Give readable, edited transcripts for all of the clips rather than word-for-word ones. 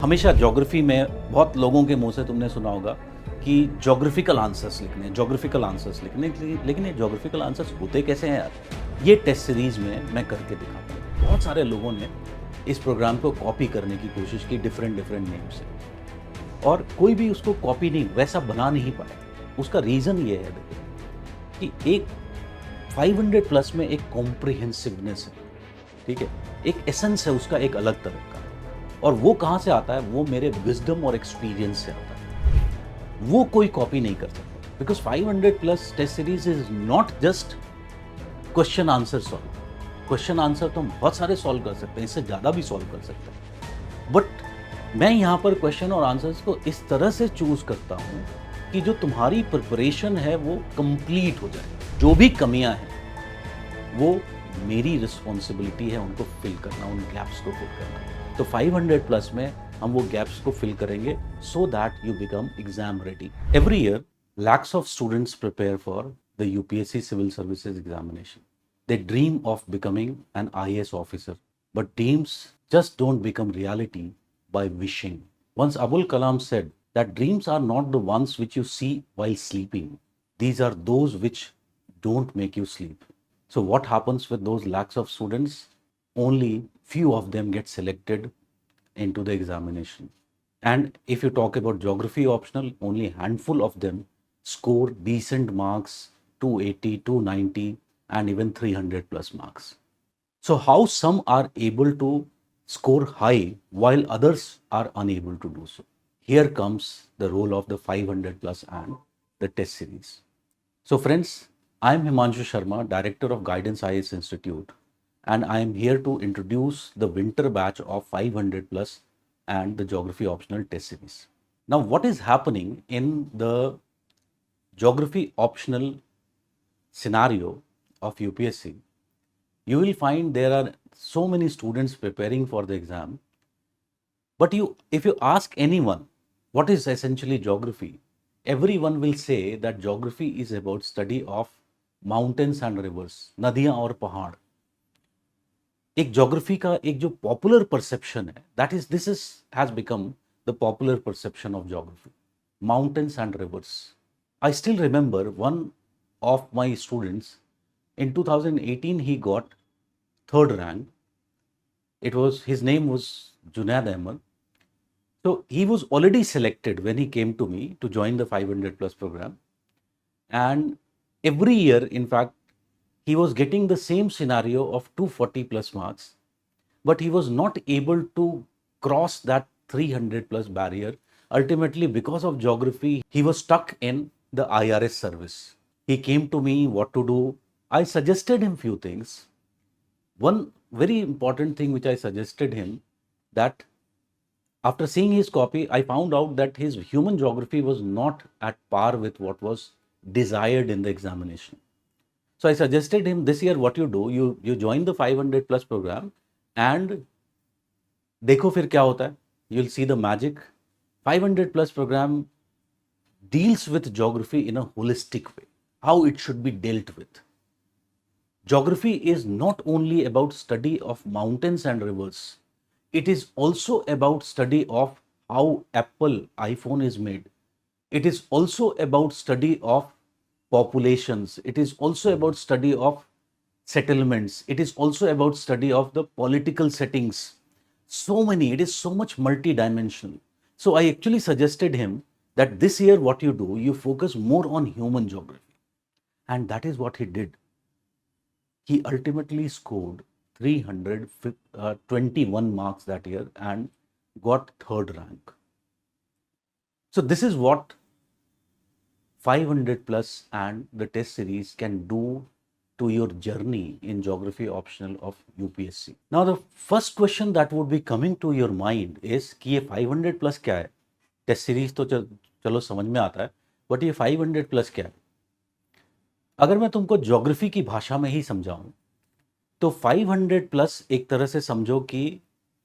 हमेशा ज्योग्राफी में बहुत लोगों के मुंह से तुमने सुना होगा कि ज्योग्राफिकल आंसर्स लिखने ज्योग्राफिकल आंसर्स लिखने लेकिन ये ज्योग्राफिकल आंसर्स होते कैसे हैं यार। ये टेस्ट सीरीज में मैं करके दिखाता हूँ। बहुत सारे लोगों ने इस प्रोग्राम को कॉपी करने की कोशिश की डिफरेंट डिफरेंट नेम से, और कोई भी उसको कॉपी नहीं वैसा बना नहीं पाया। उसका रीज़न ये है देखो कि एक 500 प्लस में एक कॉम्प्रिहेंसिवनेस है, ठीक है, एक एसेंस है उसका, एक अलग तरह का। और वो कहाँ से आता है? वो मेरे विजडम और एक्सपीरियंस से आता है। वो कोई कॉपी नहीं कर सकता, because 500 plus test series is not just question answer solve. Question answer तो हम बहुत सारे सॉल्व कर सकते हैं, इससे ज़्यादा भी सॉल्व कर सकते हैं, बट मैं यहाँ पर क्वेश्चन और आंसर्स को इस तरह से चूज करता हूँ कि जो तुम्हारी प्रिपरेशन है वो कंप्लीट हो जाए। जो भी कमियां हैं वो मेरी रिस्पॉन्सिबिलिटी है उनको फिल करना, उन गैप्स को फिल करना। तो 500 प्लस में हम वो गैप्स को फिल करेंगे so that you become exam ready. Every year lakhs of students prepare for the UPSC Civil Services examination. They dream of becoming an IAS officer, but dreams just don't become reality by wishing. Once Abul Kalam said that dreams are not the ones which you see while sleeping. These are those which don't make you sleep. So what happens with those lakhs of students? Only few of them get selected into the examination. And if you talk about geography optional, only a handful of them score decent marks, 280, 290, and even 300 plus marks. So how some are able to score high while others are unable to do so? Here comes the role of the 500 plus and the test series. So friends, I am Himanshu Sharma, Director of Guidance IAS Institute, and I am here to introduce the winter batch of 500 plus and the geography optional test series. Now, what is happening in the geography optional scenario of UPSC? You will find there are so many students preparing for the exam, but if you ask anyone what is essentially geography, everyone will say that geography is about study of mountains and rivers, नदियां और पहाड़। एक geography का एक जो popular perception है, that is this is has become the popular perception of geography, mountains and reverse. I still remember one of my students in 2018 he got third rank. His name was Junaid Ahmed. So he was already selected when he came to me to join the 500 plus program, and every year in fact he was getting the same scenario of 240 plus marks, but he was not able to cross that 300 plus barrier. Ultimately, because of geography, he was stuck in the IRS service. He came to me what to do. I suggested him few things. One very important thing which I suggested him, that after seeing his copy, I found out that his human geography was not at par with what was desired in the examination. So I suggested him, this year what you do, you join the 500 plus program and देखो फिर क्या होता है. You'll see the magic. 500 plus program deals with geography in a holistic way, how it should be dealt with. Geography is not only about study of mountains and rivers, it is also about study of how Apple iPhone is made. It is also about study of populations. It is also about study of settlements. It is also about study of the political settings. So many, it is so much multi-dimensional. So I actually suggested him that this year what you do, you focus more on human geography. And that is what he did. He ultimately scored 321 marks that year and got third rank. So this is what 500 plus and the test series can do to your journey in geography optional of UPSC. Now the first question that would be coming to your mind is कि ये 500 plus क्या है? Test series तो चलो समझ में आता है, बट ये 500 प्लस क्या है? अगर मैं तुमको ज्योग्राफी की भाषा में ही समझाऊं तो 500 प्लस एक तरह से समझो कि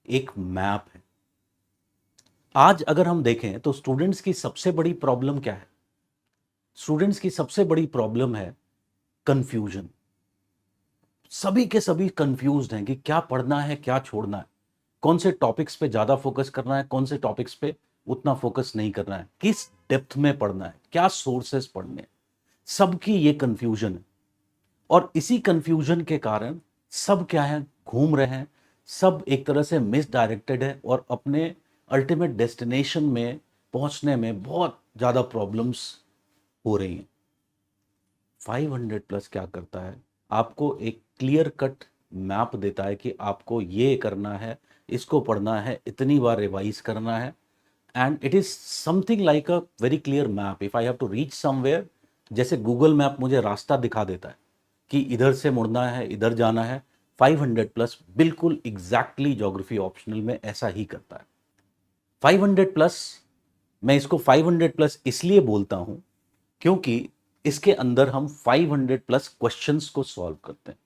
एक मैप है। आज अगर हम देखें तो स्टूडेंट्स की सबसे बड़ी प्रॉब्लम क्या है? स्टूडेंट्स की सबसे बड़ी प्रॉब्लम है कंफ्यूजन। सभी के सभी कंफ्यूज्ड हैं कि क्या पढ़ना है, क्या छोड़ना है, कौन से टॉपिक्स पे ज़्यादा फोकस करना है, कौन से टॉपिक्स पे उतना फोकस नहीं करना है, किस डेप्थ में पढ़ना है, क्या सोर्सेस पढ़ने हैं, सबकी ये कंफ्यूजन है। और इसी कंफ्यूजन के कारण सब क्या है, घूम रहे हैं, सब एक तरह से मिस डायरेक्टेड है और अपने अल्टीमेट डेस्टिनेशन में पहुंचने में बहुत ज़्यादा प्रॉब्लम्स हो रही हैं। 500 प्लस क्या करता है, आपको एक क्लियर कट मैप देता है कि आपको ये करना है, इसको पढ़ना है, इतनी बार रिवाइज करना है, and it is something like a very clear map. If I have to reach somewhere, जैसे गूगल मैप मुझे रास्ता दिखा देता है कि इधर से मुड़ना है, इधर जाना है, 500 प्लस बिल्कुल एग्जैक्टली ज्योग्राफी ऑप्शनल में ऐसा ही करता है। 500 प्लस, मैं इसको 500 प्लस इसलिए बोलता हूं क्योंकि इसके अंदर हम 500 प्लस क्वेश्चंस को सॉल्व करते हैं।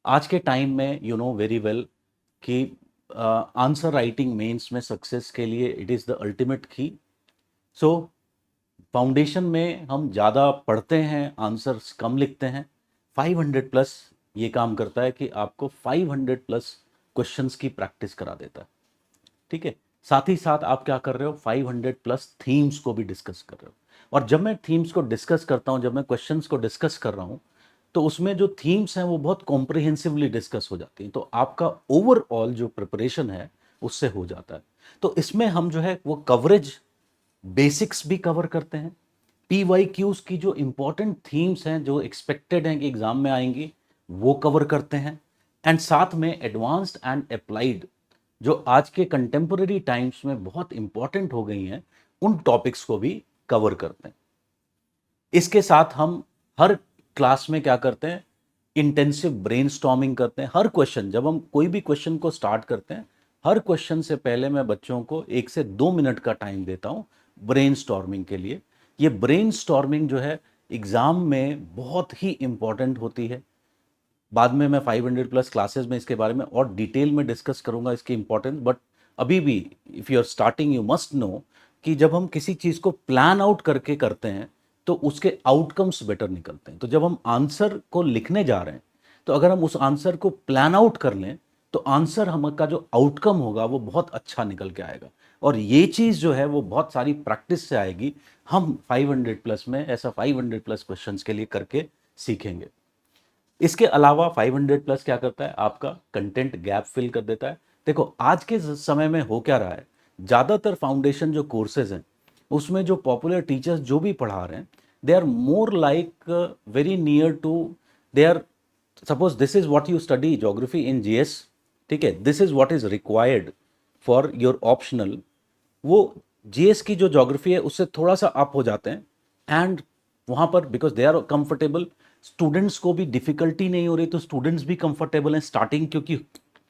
आज के टाइम में यू नो वेरी वेल कि आंसर राइटिंग मेंस में सक्सेस के लिए इट इज़ द अल्टीमेट की। सो फाउंडेशन में हम ज़्यादा पढ़ते हैं, आंसर्स कम लिखते हैं। 500 प्लस ये काम करता है कि आपको 500 प्लस क्वेश्चंस की प्रैक्टिस करा देता है। ठीक है, साथ ही साथ आप क्या कर रहे हो, 500 प्लस थीम्स को भी डिस्कस कर रहे हो। और जब मैं थीम्स को डिस्कस करता हूं, जब मैं क्वेश्चंस को डिस्कस कर रहा हूं, तो उसमें जो थीम्स हैं वो बहुत कॉम्प्रिहेंसिवली डिस्कस हो जाती हैं, तो आपका ओवरऑल जो प्रिपरेशन है उससे हो जाता है। तो इसमें हम जो है वो कवरेज बेसिक्स भी कवर करते हैं, PYQs की जो इंपॉर्टेंट थीम्स हैं जो एक्सपेक्टेड हैं कि एग्जाम में आएंगी वो कवर करते हैं, एंड साथ में एडवांस्ड एंड अप्लाइड जो आज के कंटेम्पररी टाइम्स में बहुत इंपॉर्टेंट हो गई हैं उन टॉपिक्स को भी कवर करते हैं। इसके साथ हम हर क्लास में क्या करते हैं, इंटेंसिव ब्रेनस्टॉर्मिंग करते हैं। हर क्वेश्चन, जब हम कोई भी क्वेश्चन को स्टार्ट करते हैं, हर क्वेश्चन से पहले मैं बच्चों को 1 से 2 मिनट का टाइम देता हूं ब्रेनस्टॉर्मिंग के लिए। ये ब्रेनस्टॉर्मिंग जो है एग्जाम में बहुत ही इंपॉर्टेंट होती है। बाद में मैं 500 प्लस क्लासेस में इसके बारे में और डिटेल में डिस्कस करूंगा इसकी इंपॉर्टेंस, बट अभी भी if you are starting you must know कि जब हम किसी चीज़ को प्लान आउट करके करते हैं तो उसके आउटकम्स बेटर निकलते हैं। तो जब हम आंसर को लिखने जा रहे हैं, तो अगर हम उस आंसर को प्लान आउट कर लें तो आंसर का जो आउटकम होगा वो बहुत अच्छा निकल के आएगा। और ये चीज़ जो है वो बहुत सारी प्रैक्टिस से आएगी। हम 500 प्लस में ऐसा 500 प्लस क्वेश्चंस के लिए करके सीखेंगे। इसके अलावा 500 प्लस क्या करता है, आपका कंटेंट गैप फिल कर देता है। देखो आज के समय में हो क्या रहा है, ज़्यादातर फाउंडेशन जो कोर्सेज हैं उसमें जो पॉपुलर टीचर्स जो भी पढ़ा रहे हैं, they are more like very near to, they are suppose this is what you study geography in GS, ठीक है, this is what is required for your optional. वो GS की जो ज्योग्राफी है उससे थोड़ा सा अप हो जाते हैं, एंड वहाँ पर because they are comfortable, students को भी डिफिकल्टी नहीं हो रही, तो स्टूडेंट्स भी कंफर्टेबल हैं स्टार्टिंग क्योंकि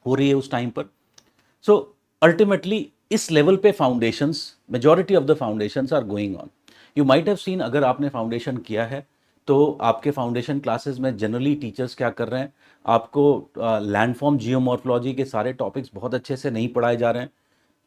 हो रही है उस टाइम पर। सो अल्टीमेटली इस लेवल पे foundations, majority of the foundations are going on. You might have seen, अगर आपने फाउंडेशन किया है तो आपके फाउंडेशन क्लासेस में जनरली टीचर्स क्या कर रहे हैं, आपको लैंडफॉर्म जियोमॉर्फोलॉजी के सारे टॉपिक्स बहुत अच्छे से नहीं पढ़ाए जा रहे हैं,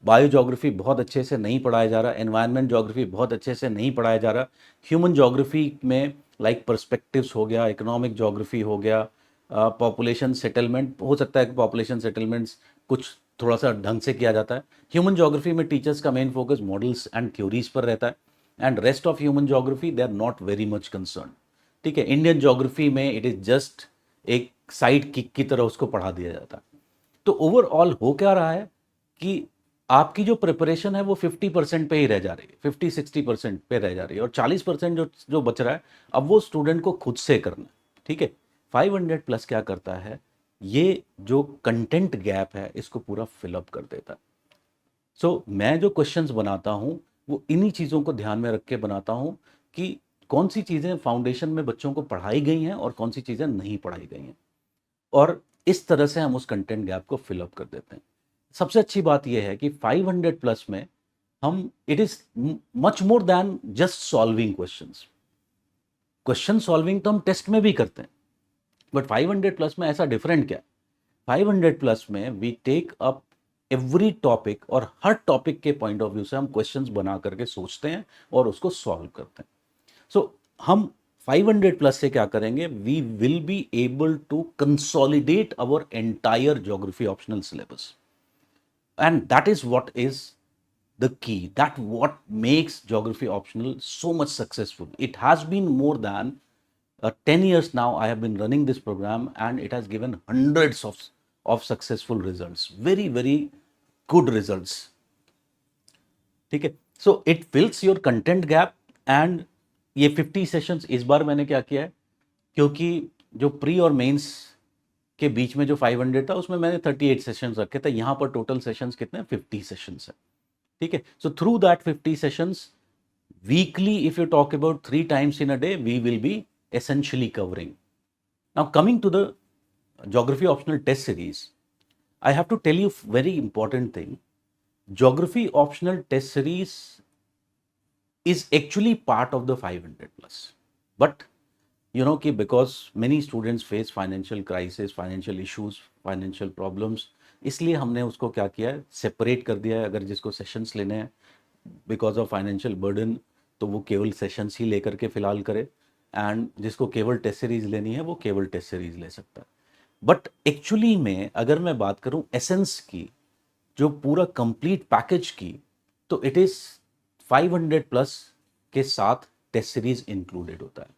बायो ज्योग्राफी बहुत अच्छे से नहीं पढ़ाया जा रहा, एनवायरनमेंट ज्योग्राफी बहुत अच्छे से नहीं पढ़ाया जा रहा, ह्यूमन ज्योग्राफी में लाइक पर्सपेक्टिव्स हो गया, इकोनॉमिक ज्योग्राफी हो गया, पॉपुलेशन सेटलमेंट, हो सकता है कि पॉपुलेशन सेटलमेंट्स कुछ थोड़ा सा ढंग से किया जाता है। ह्यूमन ज्योग्राफी में टीचर्स का main focus models and theories पर रहता है, and rest of human geography they are not very much concern. ठीक है, इंडियन ज्योग्राफी में इट इज जस्ट एक साइड किक की तरह उसको पढ़ा दिया जाता है। तो ओवरऑल हो क्या रहा है कि आपकी जो प्रिपरेशन है वो 50% पे ही रह जा रही है, 50-60% पे रह जा रही है, और 40% जो जो बच रहा है अब वो स्टूडेंट को खुद से करना है। ठीक है, 500 प्लस क्या करता है, ये जो कंटेंट गैप है इसको पूरा फिलअप कर देता है। सो मैं जो क्वेश्चंस बनाता हूँ वो इन्हीं चीज़ों को ध्यान में रख के बनाता हूँ कि कौन सी चीज़ें फाउंडेशन में बच्चों को पढ़ाई गई हैं और कौन सी चीज़ें नहीं पढ़ाई गई हैं, और इस तरह से हम उस कंटेंट गैप को फिलअप कर देते हैं। सबसे अच्छी बात यह है कि 500 प्लस में हम, it is much more then just solving questions. Question solving तो हम टेस्ट में भी करते हैं, बट 500 प्लस में ऐसा डिफरेंट क्या है, 500 प्लस में we take up every topic, और हर टॉपिक के पॉइंट ऑफ व्यू से हम क्वेश्चंस बना करके सोचते हैं और उसको सॉल्व करते हैं। सो हम 500 प्लस से क्या करेंगे, we will be able to consolidate our entire geography optional syllabus. and that is what is the key, that what makes geography optional so much successful. It has been more than 10 years now I have been running this program, and it has given hundreds of successful results, very very good results. ठीक है, so it fills your content gap. And ये 50 sessions इस बार मैंने क्या किया है, क्योंकि जो प्री और मेंस के बीच में जो 500 था उसमें मैंने 38 सेशंस रखे थे, यहाँ पर टोटल सेशंस कितने 50 सेशंस है। ठीक है, so through that 50 sessions weekly, if you talk about 3 times in a day, we will be essentially covering. Now coming to the geography optional test series, I have to tell you very important thing. Geography optional test series is actually part of the 500 plus, but you know कि because many students face financial crisis, financial issues, financial problems, इसलिए हमने उसको क्या किया है, separate कर दिया है। अगर जिसको सेशंस लेने हैं बिकॉज ऑफ फाइनेंशियल बर्डन, तो वो केवल सेशंस ही लेकर के फिलहाल करे, एंड जिसको केवल टेस्ट सीरीज लेनी है वो केवल टेस्ट सीरीज ले सकता है। बट एक्चुअली में अगर मैं बात करूं एसेंस की, जो पूरा कंप्लीट पैकेज की, तो इट इज 500 प्लस के साथ टेस्ट सीरीज इंक्लूडेड होता है।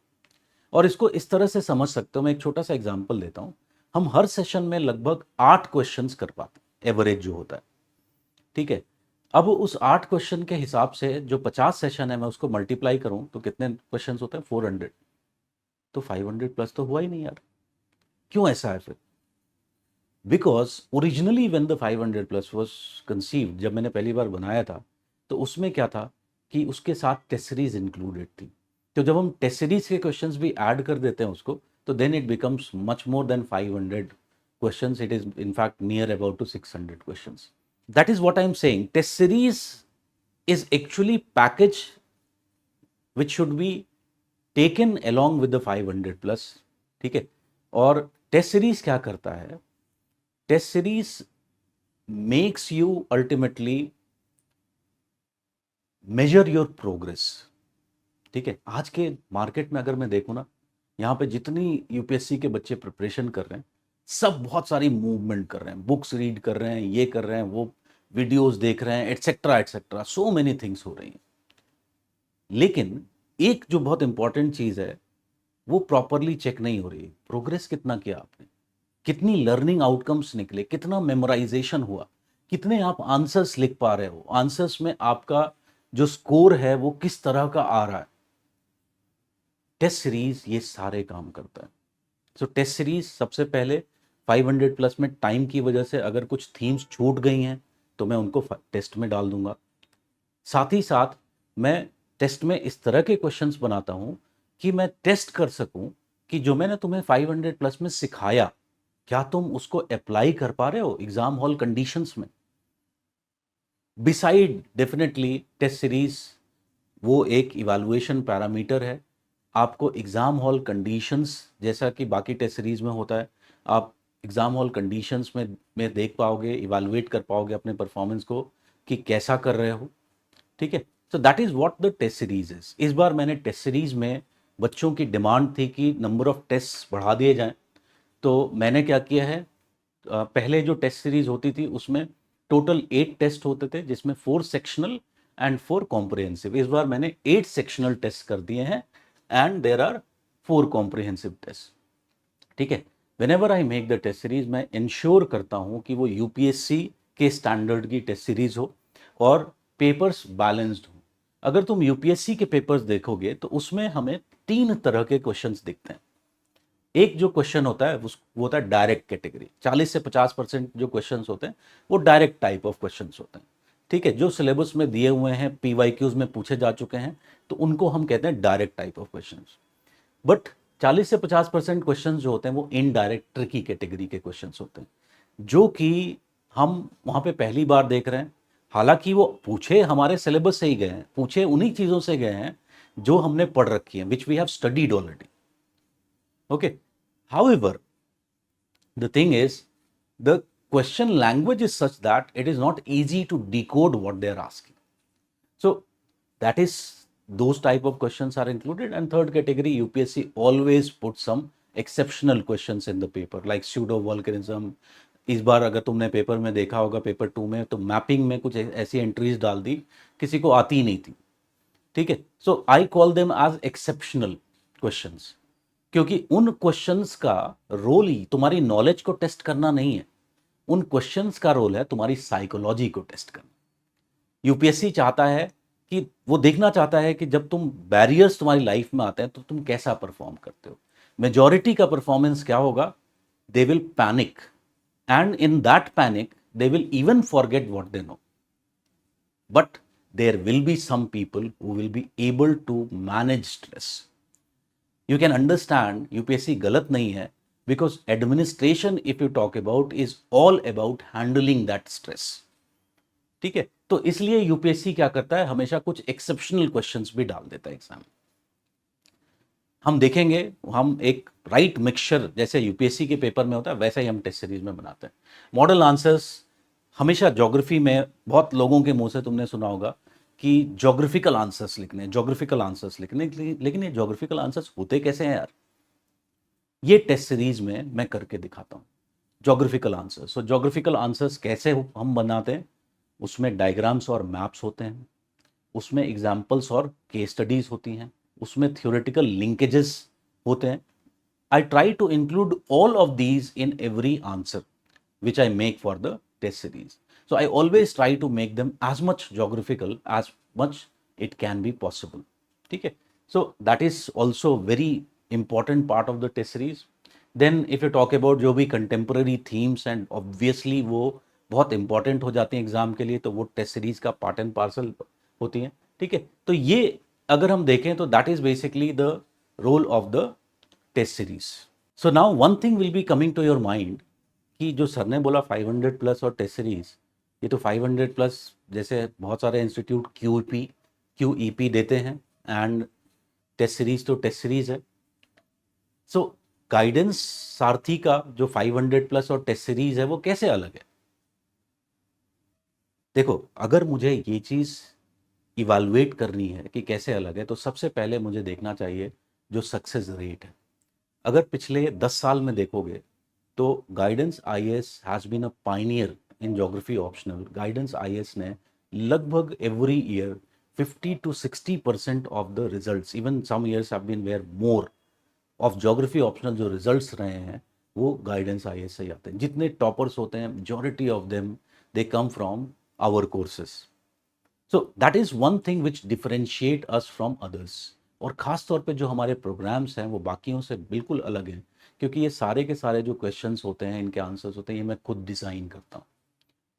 और इसको इस तरह से समझ सकते हो, मैं एक छोटा सा एग्जांपल देता हूं। हम हर सेशन में लगभग 8 क्वेश्चंस कर पाते हैं, एवरेज जो होता है। ठीक है, अब उस 8 क्वेश्चन के हिसाब से जो 50 सेशन है, मैं उसको मल्टीप्लाई करूं तो कितने क्वेश्चन होते हैं, 400। तो 500 प्लस तो हुआ ही नहीं यार। क्यों ऐसा है फिर? Because originally when the 500 plus was conceived, जब मैंने पहली बार बनाया था, तो उसमें क्या था कि उसके साथ टेस्ट सीरीज इंक्लूडेड थी। तो जब हम टेस्ट सीरीज के क्वेश्चंस भी ऐड कर देते हैं उसको, तो then it becomes much more than 500 questions. It is in fact near about to 600 questions. That is what I am saying, test series is actually package which should be taken along with the 500 plus. ठीक है, और test series क्या करता है, test series makes you ultimately measure your progress. ठीक है, आज के मार्केट में अगर मैं देखूं ना, यहाँ पे जितनी यूपीएससी के बच्चे प्रिपरेशन कर रहे हैं, सब बहुत सारी मूवमेंट कर रहे हैं, बुक्स रीड कर रहे हैं, ये कर रहे हैं, वो वीडियोस देख रहे हैं, etcetera etcetera, so many things हो रही हैं। लेकिन एक जो बहुत इंपॉर्टेंट चीज है वो प्रॉपरली चेक नहीं हो रही। प्रोग्रेस कितना किया आपने, कितनी लर्निंग आउटकम्स निकले, कितना मेमोराइजेशन हुआ, कितने आप आंसर्स लिख पा रहे हो, आंसर्स में आपका जो स्कोर है वो किस तरह का आ रहा है। टेस्ट सीरीज ये सारे काम करता है। सो टेस्ट सीरीज सबसे पहले 500 प्लस में टाइम की वजह से अगर कुछ थीम्स छूट गई हैं तो मैं उनको टेस्ट में डाल दूंगा। साथ ही साथ मैं टेस्ट में इस तरह के क्वेश्चंस बनाता हूं कि मैं टेस्ट कर सकूं कि जो मैंने तुम्हें 500 प्लस में सिखाया, क्या तुम उसको अप्लाई कर पा रहे हो एग्जाम हॉल कंडीशंस में। बिसाइड डेफिनेटली टेस्ट सीरीज वो एक इवैल्यूएशन पैरामीटर है। आपको एग्जाम हॉल कंडीशंस, जैसा कि बाकी टेस्ट सीरीज में होता है, आप एग्जाम हॉल कंडीशंस में देख पाओगे, इवैल्यूएट कर पाओगे अपने परफॉर्मेंस को कि कैसा कर रहे हो। ठीक है, so that is what the test series is. इस बार मैंने टेस्ट सीरीज में, बच्चों की डिमांड थी कि नंबर ऑफ टेस्ट बढ़ा दिए जाएं, तो मैंने क्या किया है, पहले जो टेस्ट सीरीज होती थी उसमें टोटल 8 टेस्ट होते थे, जिसमें 4 सेक्शनल एंड 4 कॉम्प्रिहेंसिव। इस बार मैंने 8 सेक्शनल टेस्ट कर दिए हैं and there are 4 comprehensive test. ठीक है, whenever I make the test series, मैं इंश्योर करता हूं कि वो यूपीएससी के स्टैंडर्ड की टेस्ट सीरीज हो और पेपर्स बैलेंस्ड हो। अगर तुम यूपीएससी के पेपर्स देखोगे तो उसमें हमें 3 तरह के क्वेश्चंस दिखते हैं। एक जो क्वेश्चन होता है वो होता है डायरेक्ट कैटेगरी, 40 से 50% जो क्वेश्चंस होते हैं वो डायरेक्ट टाइप ऑफ क्वेश्चंस होते हैं। ठीक है, जो सिलेबस में दिए हुए हैं, पीवाईक्यूज में पूछे जा चुके हैं, तो उनको हम कहते हैं direct type of questions. But 40 से 50% क्वेश्चन जो होते हैं वो इनडायरेक्ट ट्रिकी कैटेगरी के क्वेश्चन होते हैं, जो कि हम वहां पे पहली बार देख रहे हैं। हालांकि वो पूछे हमारे सिलेबस से ही गए हैं, पूछे उन्हीं चीजों से गए हैं जो हमने पढ़ रखी हैं, which we have studied already. Okay. However, the thing is, the question language is such that it is not easy to decode what they are asking. So that is, those type of questions are included. And third category, UPSC always puts some exceptional questions in the paper, like pseudo volcanism, इस बार अगर तुमने paper में देखा होगा, paper 2 में, तो mapping में कुछ ऐसी एंट्रीज डाल दी, किसी को आती ही नहीं थी। ठीक है, so I call them as exceptional questions, क्योंकि उन क्वेश्चंस का रोल ही तुम्हारी नॉलेज को टेस्ट करना नहीं है, उन क्वेश्चंस का रोल है तुम्हारी साइकोलॉजी को टेस्ट करना। यूपीएससी चाहता है कि वो देखना चाहता है कि जब तुम बैरियर्स तुम्हारी लाइफ में आते हैं तो तुम कैसा परफॉर्म करते हो। मेजॉरिटी का परफॉर्मेंस क्या होगा? They will panic, and in that panic they will even forget what they know, but there will be some people who will be able to manage stress. You can understand UPSC गलत नहीं है, because administration if you talk about is all about handling that stress. ठीक है, तो इसलिए UPSC क्या करता है, हमेशा कुछ एक्सेप्शनल क्वेश्चंस भी डाल देता है एग्जाम। हम देखेंगे, हम एक राइट मिक्सचर जैसे यूपीएससी के पेपर में होता है वैसा ही हम टेस्ट सीरीज में बनाते हैं। मॉडल आंसर्स हमेशा ज्योग्राफी में बहुत लोगों के मुंह से तुमने सुना होगा कि ज्योग्राफिकल आंसर्स लिखने, ज्योग्राफिकल आंसर्स लिखने, लेकिन ये ज्योग्राफिकल आंसर्स होते कैसे हैं यार? ये टेस्ट सीरीज में मैं करके दिखाता हूँ ज्योग्राफिकल आंसर्स। सो ज्योग्राफिकल आंसर्स कैसे हम बनाते हैं, उसमें डायग्राम्स और मैप्स होते हैं, उसमें एग्जाम्पल्स और केस स्टडीज होती हैं, उसमें थियोरेटिकल लिंकेजेस होते हैं। I try to include all of these in every answer which I make for the test series. So I always try to make them as much geographical as much it can be possible. ठीक है, so that is also very important part of the test series. Then if you talk about जो भी contemporary themes, and obviously वो बहुत important हो जाती हैं exam के लिए, तो वो टेस्ट सीरीज का पार्ट एंड पार्सल होती हैं। ठीक है, तो ये अगर हम देखें तो that is basically the role of the test series. So now one thing will be coming to your mind कि जो सर ने बोला 500 प्लस और टेस्ट सीरीज, ये तो 500 प्लस जैसे बहुत सारे इंस्टीट्यूट क्यूईपी देते हैं, एंड टेस्ट सीरीज तो टेस्ट सीरीज है। सो गाइडेंस सारथी का जो 500 प्लस और टेस्ट सीरीज है वो कैसे अलग है? देखो, अगर मुझे ये चीज़ इवैल्यूएट करनी है कि कैसे अलग है, तो सबसे पहले मुझे देखना चाहिए जो सक्सेस रेट है। अगर पिछले 10 साल में देखोगे तो guidance IAS has been a pioneer in geography optional. Guidance IAS ने लगभग every year 50 to 60% of the results, even some years have been where more of geography optional जो रिजल्ट्स रहे हैं वो गाइडेंस आईएएस से ही आते हैं। जितने टॉपर्स होते हैं, majority of them they come from our courses. So that is one thing which differentiate us from others. और ख़ास तौर पे जो हमारे प्रोग्राम्स हैं वो बाकियों से बिल्कुल अलग हैं, क्योंकि ये सारे के सारे जो क्वेश्चंस होते हैं, इनके आंसर्स होते हैं, ये मैं खुद डिज़ाइन करता हूँ।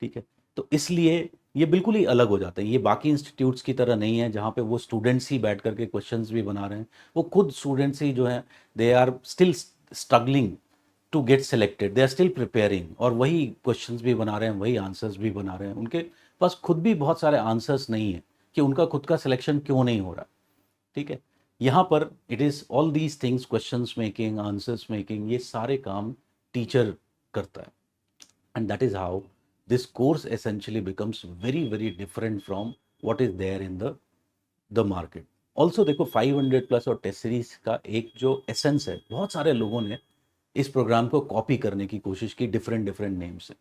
ठीक है, तो इसलिए ये बिल्कुल ही अलग हो जाते हैं। ये बाकी इंस्टीट्यूट्स की तरह नहीं है जहाँ पे वो स्टूडेंट्स ही बैठ करके क्वेश्चंस भी बना रहे हैं। वो खुद स्टूडेंट्स ही जो हैं, they are still struggling to get selected, they are still preparing, और वही क्वेश्चंस भी बना रहे हैं, वही आंसर्स भी बना रहे हैं। उनके पास खुद भी बहुत सारे आंसर्स नहीं है कि उनका खुद का सिलेक्शन क्यों नहीं हो रहा। ठीक है, यहाँ पर it is all these things, questions making, answers making, ये सारे काम टीचर करता है, and that is how this course essentially becomes very very different from what is there in the market. Also देखो 500 प्लस और टेस्ट सीरीज का एक जो एसेंस है, बहुत सारे लोगों ने इस प्रोग्राम को कॉपी करने की कोशिश की डिफरेंट डिफरेंट नेम से,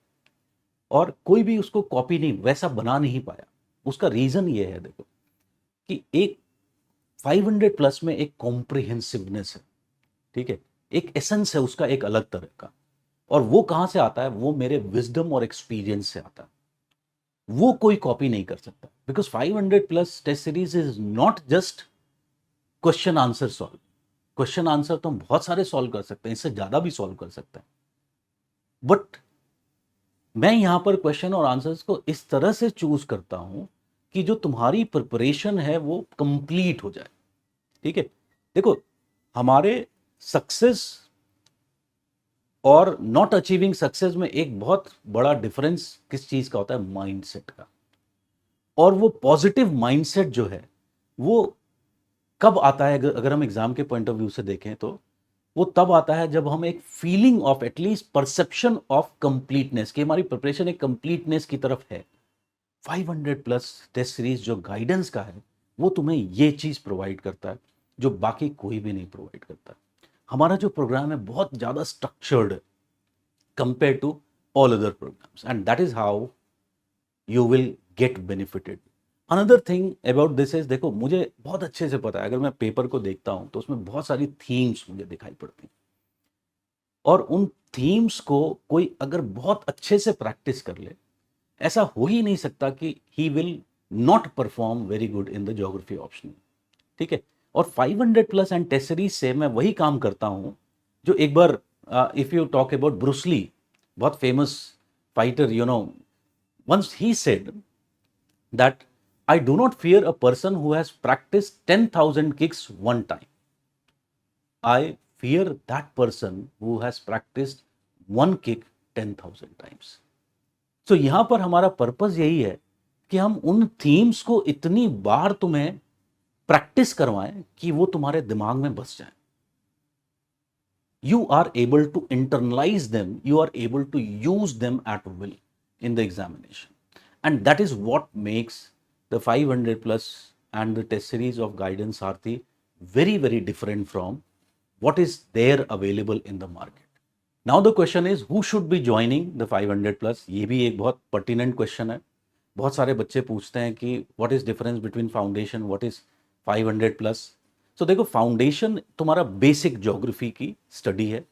और कोई भी उसको कॉपी नहीं, वैसा बना नहीं पाया। उसका रीज़न ये है देखो कि एक 500 प्लस में एक कॉम्प्रिहेंसिवनेस है। ठीक है, एक एसेंस है उसका एक अलग तरह का, और वो कहाँ से आता है? वो मेरे विजडम और एक्सपीरियंस से आता है। वो कोई कॉपी नहीं कर सकता, because 500 plus test series is not just question answer solve. Question answer तो हम बहुत सारे सॉल्व कर सकते हैं, इससे ज्यादा भी सॉल्व कर सकते हैं, बट मैं यहां पर क्वेश्चन और आंसर्स को इस तरह से चूज करता हूं कि जो तुम्हारी प्रिपरेशन है वो कंप्लीट हो जाए। ठीक है, देखो हमारे सक्सेस और नॉट अचीविंग सक्सेस में एक बहुत बड़ा डिफरेंस किस चीज का होता है? माइंडसेट का। और वो पॉजिटिव माइंडसेट जो है वो कब आता है? अगर हम एग्जाम के पॉइंट ऑफ व्यू से देखें तो वो तब आता है जब हम एक feeling of at least perception of completeness, कि हमारी प्रिपरेशन एक कंप्लीटनेस की तरफ है। 500 प्लस टेस्ट सीरीज जो गाइडेंस का है वो तुम्हें ये चीज प्रोवाइड करता है जो बाकी कोई भी नहीं प्रोवाइड करता। हमारा जो प्रोग्राम है बहुत ज़्यादा स्ट्रक्चर्ड है compare to all other programs, and that is how you will get benefited. Another thing about this is, देखो मुझे बहुत अच्छे से पता है, अगर मैं पेपर को देखता हूँ तो उसमें बहुत सारी थीम्स मुझे दिखाई पड़ती हैं, और उन थीम्स को कोई अगर बहुत अच्छे से प्रैक्टिस कर ले, ऐसा हो ही नहीं सकता कि he will not perform very good in the geography option, ठीक है। और 500 प्लस एंड टेस्ट सीरीज से मैं वही काम करता हूं जो एक बार, if you talk about Bruce Lee, बहुत famous fighter, you know, once he said that I do not fear a person who has practice 10,000 kicks one time, I fear that person who has practised one kick 10,000 times. तो यहां पर हमारा purpose यही है कि हम उन themes को इतनी बार तुम्हें प्रैक्टिस करवाएं कि वो तुम्हारे दिमाग में बस जाए। You are able to internalize them, you are able to use them at will in the examination, and that is what makes the 500 plus and the test series of Guidance Saarthi very very different from what is there available in the market. Now the question is, who should be joining the 500 plus? ये भी एक बहुत pertinent question है। बहुत सारे बच्चे पूछते हैं कि what is difference between foundation, what is 500 plus. तो देखो, फाउंडेशन तुम्हारा बेसिक ज्योग्राफी की स्टडी है,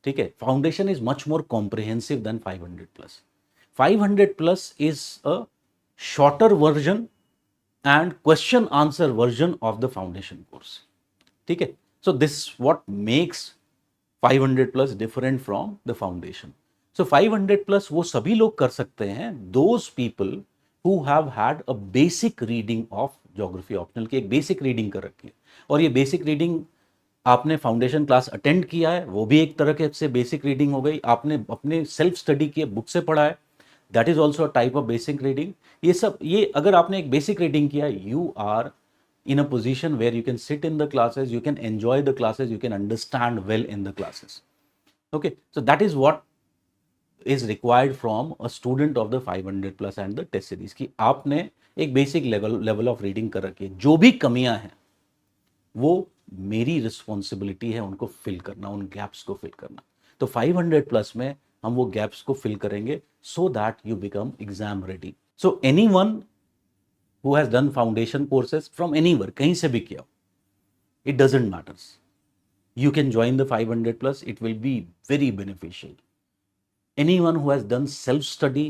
ठीक है। Foundation is much more comprehensive than 500 plus. 500 plus is a shorter version and question answer version of the foundation course, ठीक है। So this what makes 500 plus different from the foundation. So 500 plus वो सभी लोग कर सकते हैं, those people who have had a basic reading of geography optional की एक बेसिक रीडिंग कर रखी है, और ये बेसिक रीडिंग आपने फाउंडेशन क्लास अटेंड किया है, वो भी एक तरह के से बेसिक रीडिंग हो गई। आपने अपने सेल्फ स्टडी किए, बुक से पढ़ा है, that is also a type of basic reading. ये सब, ये अगर आपने एक बेसिक रीडिंग किया, you are in a position where you can sit in the classes, you can enjoy the classes, you can understand well in the classes. Okay, so that is what is required from a student of the 500 plus and the test series कि आपने एक basic level of reading कर रखी है। जो भी कमियां हैं वो मेरी रिस्पॉन्सिबिलिटी है उनको फिल करना, उन गैप्स को फिल करना। तो 500 प्लस में हम वो गैप्स को फिल करेंगे so that you become exam ready. So anyone who has done foundation courses from anywhere, कहीं से भी किया, it doesn't matters, you can join the 500 plus, it will be very beneficial. Anyone who has done self study,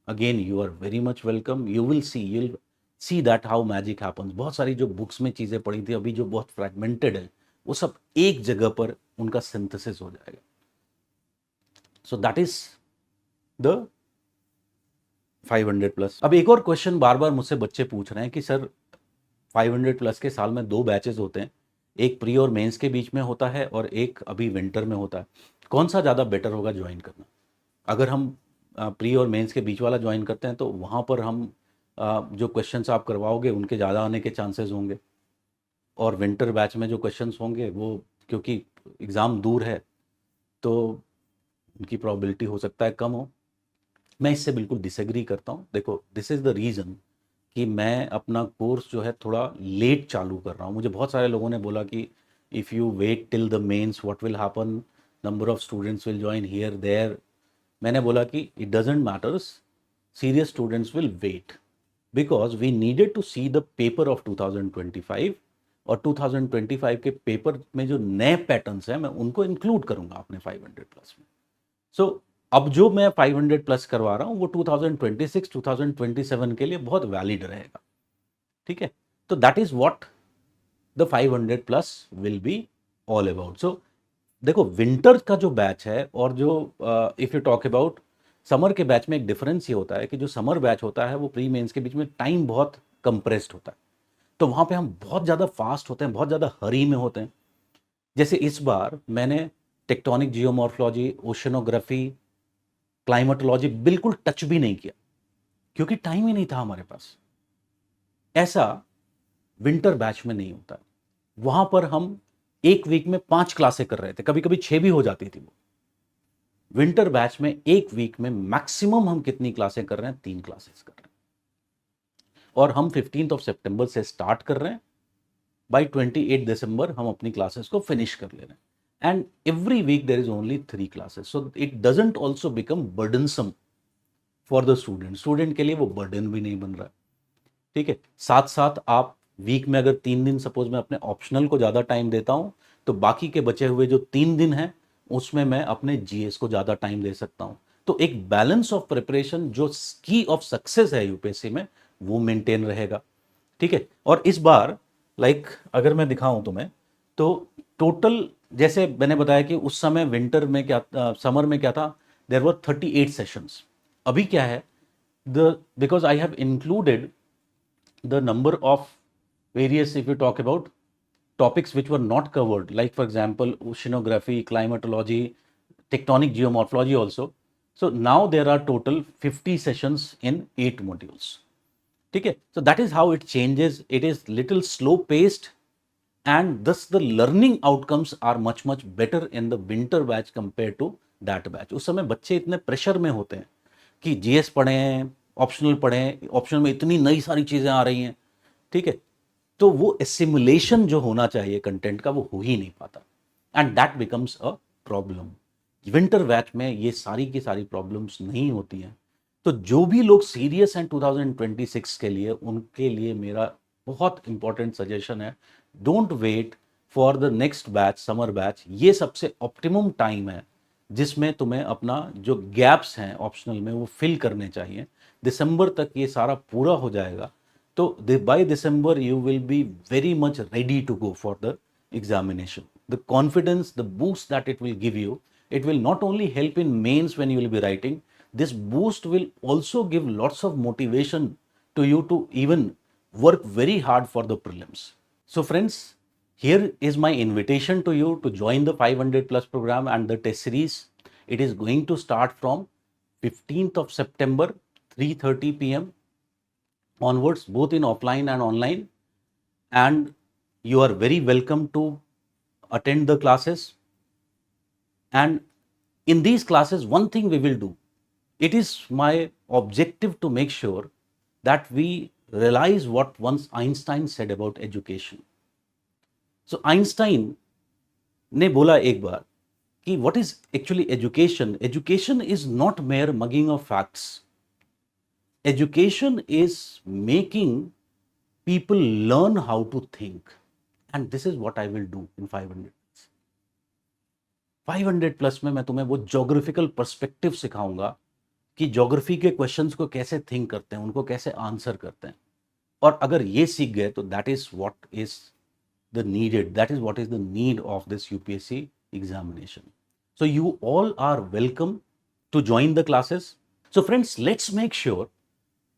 again you are very much welcome, you'll see that how magic happens। बहुत सारी जो books में चीजें पढ़ी थी अभी जो बहुत फ्रैगमेंटेड है, वो सब एक जगह पर उनका सिंथेसिस हो जाएगा। सो दैट इज द 500 प्लस। अब एक और क्वेश्चन बार बार मुझसे बच्चे पूछ रहे हैं कि सर 500 प्लस के साल में 2 बैचेस होते हैं, एक प्री और मेंस के बीच में होता है और एक अभी विंटर में होता है, कौन सा ज़्यादा बेटर होगा ज्वाइन करना? अगर हम प्री और मेंस के बीच वाला ज्वाइन करते हैं तो वहाँ पर हम जो क्वेश्चंस आप करवाओगे उनके ज़्यादा आने के चांसेस होंगे, और विंटर बैच में जो क्वेश्चंस होंगे वो, क्योंकि एग्ज़ाम दूर है तो उनकी प्रोबेबिलिटी हो सकता है कम हो। मैं इससे बिल्कुल डिसएग्री करता हूँ। देखो, दिस इज़ द रीज़न कि मैं अपना कोर्स जो है थोड़ा लेट चालू कर रहा हूँ। मुझे बहुत सारे लोगों ने बोला कि if you wait till the mains what will happen, number of students will join here there. मैंने बोला कि it doesn't matters, serious students will wait because we needed to see the paper of 2025, और 2025 के paper में जो नए patterns हैं मैं उनको इंक्लूड करूँगा अपने 500 प्लस में। सो अब जो मैं 500 प्लस करवा रहा हूँ वो 2026 2027 के लिए बहुत वैलिड रहेगा, ठीक है। तो that is what the 500 plus will be all about. So देखो, विंटर का जो बैच है और जो if you talk about summer के बैच में एक डिफरेंस ये होता है कि जो समर बैच होता है वो प्री मेंस के बीच में टाइम बहुत कंप्रेस्ड होता है, तो वहाँ पे हम बहुत ज़्यादा फास्ट होते हैं, बहुत ज़्यादा हरी में होते हैं। जैसे इस बार मैंने टेक्टोनिक जियोमॉर्फोलॉजी, ओशनोग्राफी, क्लाइमेटोलॉजी बिल्कुल टच भी नहीं किया क्योंकि टाइम ही नहीं था हमारे पास। ऐसा विंटर बैच में नहीं होता। वहां पर हम एक वीक में 5 क्लासें कर रहे थे, कभी कभी 6 भी हो जाती थी वो। विंटर बैच में एक वीक में मैक्सिमम हम कितनी क्लासें कर रहे हैं? 3 क्लासेस कर रहे हैं, और हम 15 सितंबर से स्टार्ट कर रहे हैं, बाई 28 दिसंबर हम अपनी क्लासेस को फिनिश कर ले रहे हैं। and every week there is only 3 classes, so it doesn't also become burdensome for the student के लिए वो burden भी नहीं बन रहा है, ठीक है। साथ साथ आप वीक में अगर 3 दिन सपोज मैं अपने ऑप्शनल को ज़्यादा टाइम देता हूँ, तो बाकी के बचे हुए जो 3 दिन हैं उसमें मैं अपने जीएस को ज़्यादा टाइम दे सकता हूँ। तो एक बैलेंस ऑफ प्रिपरेशन जो की ऑफ सक्सेस है यूपीएससी में, वो मेंटेन रहेगा, ठीक है। और इस बार अगर मैं दिखाऊं तुम्हें, तो टोटल जैसे मैंने बताया कि उस समय विंटर में क्या, समर में क्या था, देयर वर 38 सेशंस। अभी क्या है, the because I have included the number of various, if you talk about topics which were not covered, like for example oceanography, climatology, tectonic geomorphology also. So now there are total 50 sessions in 8 modules, ठीक है। So that is how it changes. It is little slow paced, and thus the learning outcomes are much much better in the winter batch compared to that batch. उस समय बच्चे इतने pressure में होते हैं कि जीएस पढ़ें, ऑप्शनल पढ़ें, ऑप्शनल में इतनी नई सारी चीज़ें आ रही हैं, ठीक है। तो वो एसिमुलेशन जो होना चाहिए कंटेंट का, वो हो ही नहीं पाता, and that becomes a problem. Winter batch में ये सारी की सारी प्रॉब्लम्स नहीं होती हैं। तो जो भी लोग सीरियस हैं 2026 के लिए, उनके लिए मेरा बहुत इंपॉर्टेंट सजेशन है, don't wait for the next batch, summer batch. ये सबसे ऑप्टिमम टाइम है जिसमें तुम्हें अपना जो गैप्स हैं ऑप्शनल में वो फिल करने चाहिए। दिसंबर तक ये सारा पूरा हो जाएगा, तो by December you will be very much ready to go for the examination. The confidence, the boost that it will give you, it will not only help in mains when you will be writing, this boost will also give lots of motivation to you to even work very hard for the prelims. So friends, here is my invitation to you to join the 500 plus program and the test series. It is going to start from 15th of September, 3:30 p.m. onwards, both in offline and online, and you are very welcome to attend the classes. And in these classes, one thing we will do, it is my objective to make sure that we realize what once Einstein said about education. So Einstein ने बोला एक बार कि what is actually education? Education is not mere mugging of facts. Education is making people learn how to think, and this is what I will do in 500 plus. 500 plus में मैं तुम्हें वो geographical perspective सिखाऊंगा कि geography के questions को कैसे think करते हैं, उनको कैसे आंसर करते हैं। और अगर ये सीख गए तो that is what is the needed, that is what is the need of this UPSC examination. So you all are welcome to join the classes. So friends, let's make sure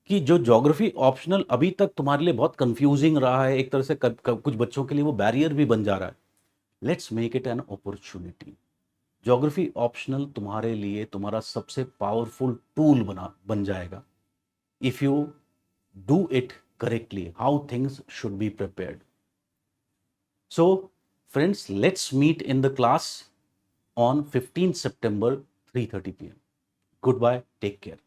कि जो ज्योग्राफी ऑप्शनल अभी तक तुम्हारे लिए बहुत confusing रहा है, एक तरह से कुछ बच्चों के लिए वो बैरियर भी बन जा रहा है, let's make it an opportunity. Geography optional तुम्हारे लिए तुम्हारा सबसे पावरफुल टूल बन जाएगा if you do it correctly, how things should be prepared. So friends, let's meet in the class on 15 September 3:30 p.m. Goodbye, take care.